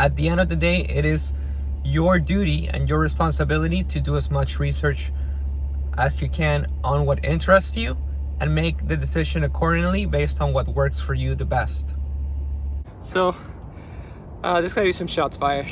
At the end of the day, it is your duty and your responsibility to do as much research as you can on what interests you and make the decision accordingly based on what works for you the best. So there's gonna be some shots fired.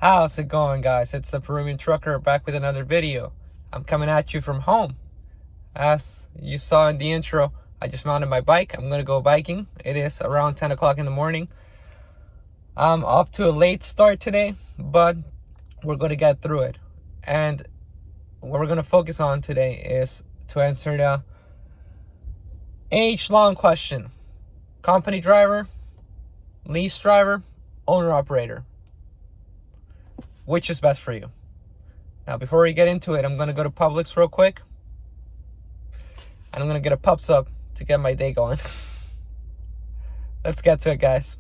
How's it going, guys? It's the Peruvian Trucker back with another video. I'm coming at you from home. As you saw in the intro, I just mounted my bike. I'm gonna go biking. It is around 10 o'clock in the morning. I'm off to a late start today, but we're gonna get through it. And what we're gonna focus on today is to answer the age-long question: company driver, lease driver, owner-operator. Which is best for you? Now, before we get into it, I'm going to go to Publix real quick. And I'm going to get a Pub Sub to get my day going. Let's get to it, guys.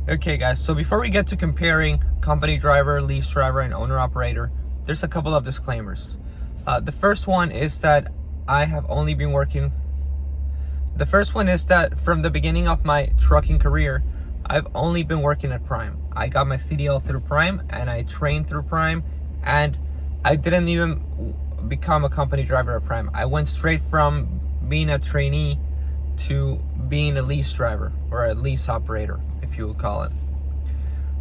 Okay, guys, so before we get to comparing company driver, lease driver, and owner operator, there's a couple of disclaimers. The first one is that from the beginning of my trucking career, I've only been working at Prime. I got my CDL through Prime and I trained through Prime, and I didn't even become a company driver at Prime. I went straight from being a trainee to being a lease driver, or a lease operator, if you would call it.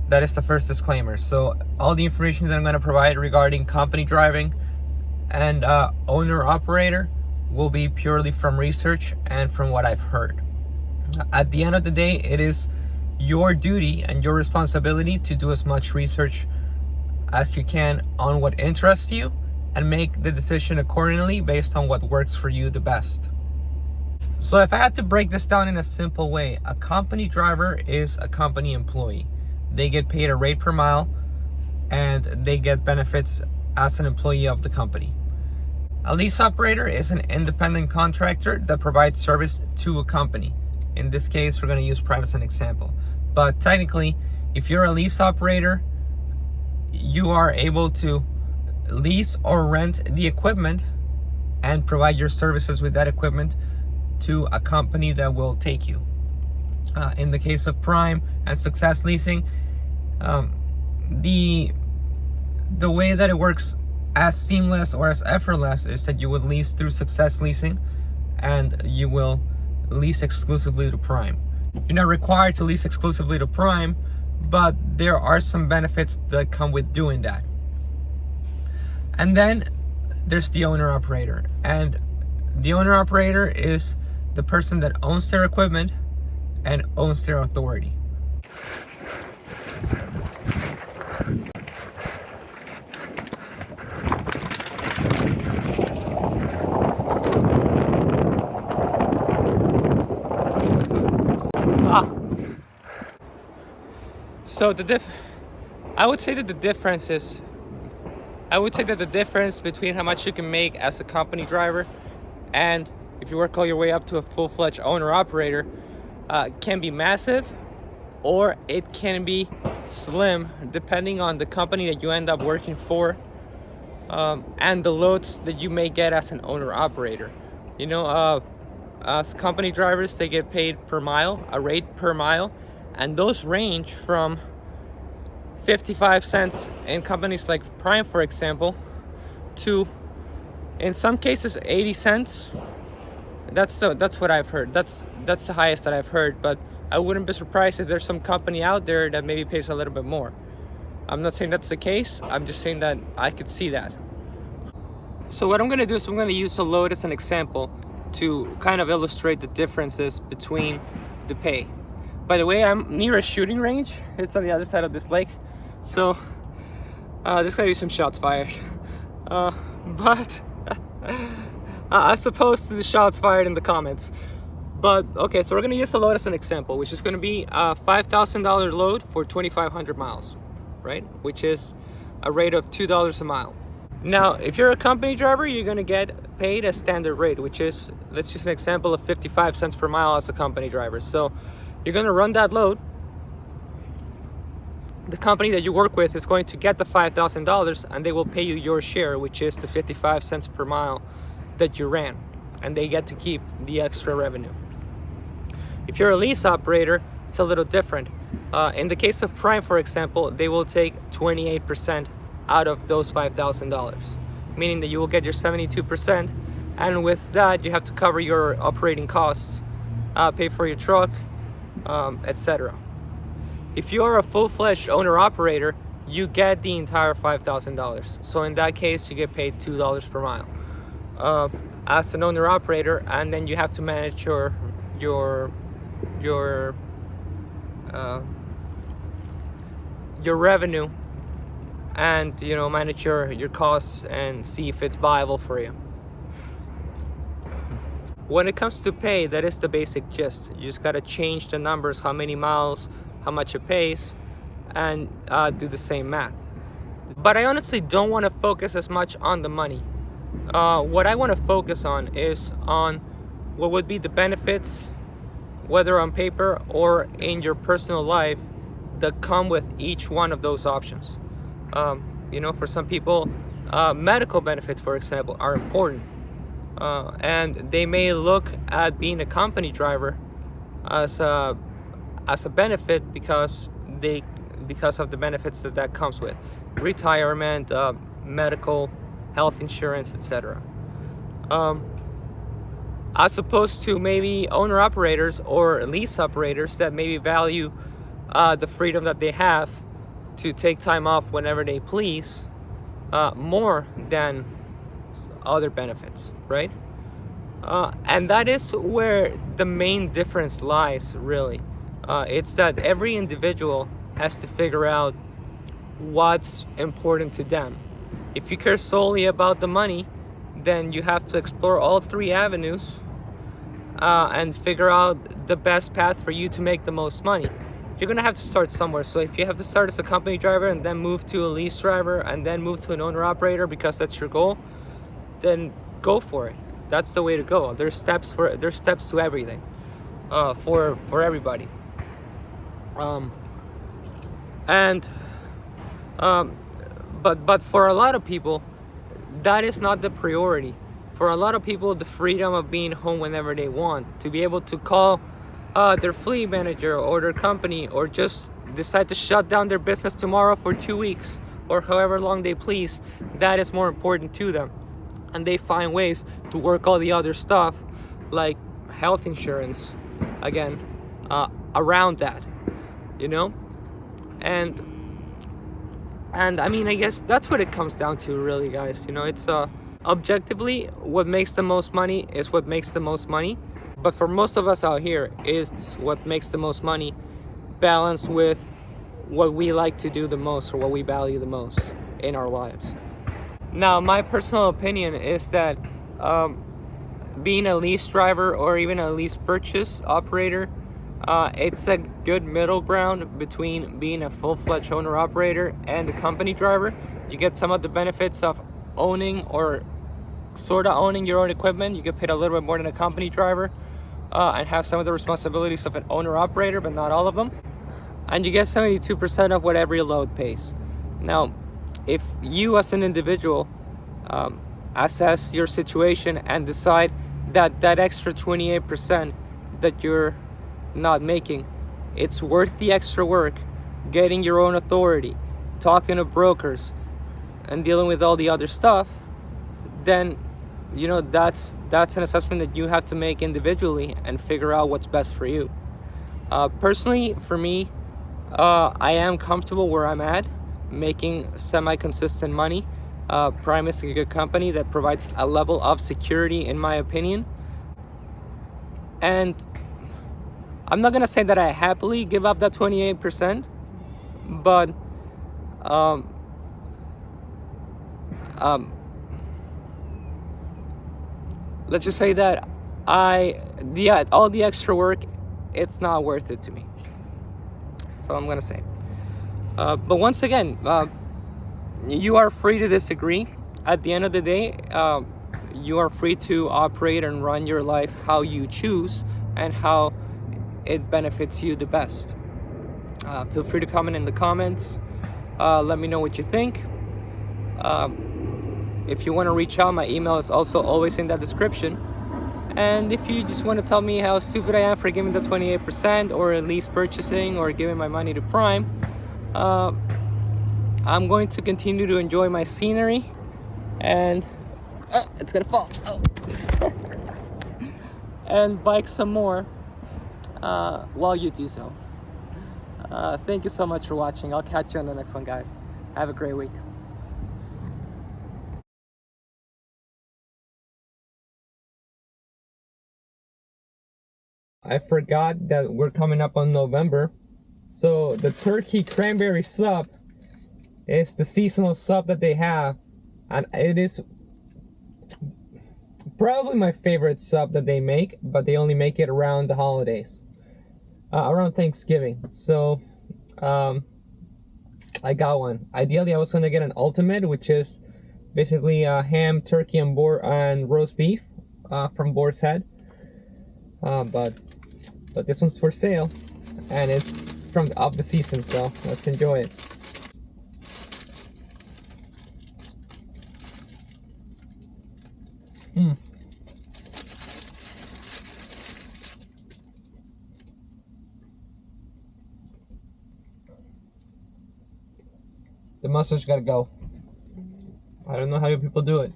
That is the first disclaimer. So all the information that I'm going to provide regarding company driving and owner operator will be purely from research and from what I've heard. At the end of the day, it is your duty and your responsibility to do as much research as you can on what interests you and make the decision accordingly based on what works for you the best. So if I had to break this down in a simple way, a company driver is a company employee. They get paid a rate per mile and they get benefits as an employee of the company. A lease operator is an independent contractor that provides service to a company. In this case, we're going to use Prime as an example. But technically, if you're a lease operator, you are able to lease or rent the equipment and provide your services with that equipment to a company that will take you. In the case of Prime and Success Leasing, the way that it works as seamless or as effortless is that you would lease through Success Leasing and you will lease exclusively to Prime. You're not required to lease exclusively to Prime, but there are some benefits that come with doing that. And then there's the owner operator, and the owner operator is the person that owns their equipment and owns their authority. So I would say that the difference between how much you can make as a company driver and if you work all your way up to a full-fledged owner-operator can be massive, or it can be slim depending on the company that you end up working for, and the loads that you may get as an owner-operator. You know, as company drivers, they get paid per mile, a rate per mile, and those range from 55 cents in companies like Prime, for example, to in some cases 80 cents. That's what I've heard. That's the highest that I've heard, but I wouldn't be surprised if there's some company out there that maybe pays a little bit more. I'm not saying that's the case. I'm just saying that I could see that. So what I'm going to do is I'm going to use a load as an example to kind of illustrate the differences between the pay. By the way, I'm near a shooting range. It's on the other side of this lake. So there's going to be some shots fired. But as opposed to the shots fired in the comments. But okay, so we're going to use a load as an example, which is going to be a $5,000 load for 2,500 miles, right? Which is a rate of $2 a mile. Now, if you're a company driver, you're going to get paid a standard rate, which is, let's use an example of 55 cents per mile as a company driver. So you're going to run that load. The company that you work with is going to get the $5,000 and they will pay you your share, which is the 55 cents per mile that you ran, and they get to keep the extra revenue. If you're a lease operator, it's a little different. In the case of Prime, for example, they will take 28% out of those $5,000, meaning that you will get your 72%, and with that you have to cover your operating costs, pay for your truck, etc. If you're a full-fledged owner-operator, you get the entire $5,000. So in that case, you get paid $2 per mile as an owner-operator, and then you have to manage your revenue, and manage your costs and see if it's viable for you. When it comes to pay, that is the basic gist. You just got to change the numbers, how many miles, how much it pays, and do the same math. But I honestly don't want to focus as much on the money. What I want to focus on is on what would be the benefits, whether on paper or in your personal life, that come with each one of those options. For some people, medical benefits, for example, are important. And they may look at being a company driver as a benefit because of the benefits that comes with retirement, medical, health insurance, etc. As opposed to maybe owner operators or lease operators that maybe value the freedom that they have to take time off whenever they please more than other benefits, right? And that is where the main difference lies, really. It's that every individual has to figure out what's important to them. If you care solely about the money, then you have to explore all three avenues and figure out the best path for you to make the most money. You're gonna have to start somewhere. So if you have to start as a company driver and then move to a lease driver and then move to an owner operator because that's your goal, then go for it. That's the way to go. There's steps to everything for everybody. But for a lot of people, that is not the priority. for a lot of people, the freedom of being home whenever they want, to be able to call their fleet manager or their company, or just decide to shut down their business tomorrow for 2 weeks or however long they please, that is more important to them. And they find ways to work all the other stuff, like health insurance, again, around that, you know? And I mean, I guess that's what it comes down to, really, guys. You know, it's objectively, what makes the most money is what makes the most money. But for most of us out here, it's what makes the most money balanced with what we like to do the most, or what we value the most in our lives. Now, my personal opinion is that being a lease driver or even a lease purchase operator, it's a good middle ground between being a full-fledged owner-operator and a company driver. You get some of the benefits of owning or sort of owning your own equipment. You get paid a little bit more than a company driver, and have some of the responsibilities of an owner-operator, but not all of them. And you get 72% of what every load pays. Now, if you as an individual assess your situation and decide that that extra 28% that you're not making, it's worth the extra work, getting your own authority, talking to brokers, and dealing with all the other stuff, then you know that's an assessment that you have to make individually and figure out what's best for you. Personally, for me, I am comfortable where I'm at, making semi-consistent money. Prime is a good company that provides a level of security, in my opinion. And I'm not gonna say that I happily give up that 28%, but let's just say that all the extra work, it's not worth it to me. That's all I'm gonna say. But once again, you are free to disagree. At the end of the day, you are free to operate and run your life how you choose and how it benefits you the best. Feel free to comment in the comments. Let me know what you think. If you want to reach out, my email is also always in that description. And if you just want to tell me how stupid I am for giving the 28% or at least purchasing or giving my money to Prime, I'm going to continue to enjoy my scenery, and it's gonna fall. Oh. And bike some more while you do so. Thank you so much for watching. I'll catch you on the next one, guys. Have a great week. I forgot that we're coming up on November. So the turkey cranberry sub is the seasonal sub that they have, and it is probably my favorite sub that they make, but they only make it around the holidays, around Thanksgiving. So I got one. Ideally, I was gonna get an ultimate, which is basically ham, turkey, and roast beef from Boar's Head. But this one's for sale, and it's of the season, so let's enjoy it. The mustard's gotta go. I don't know how you people do it.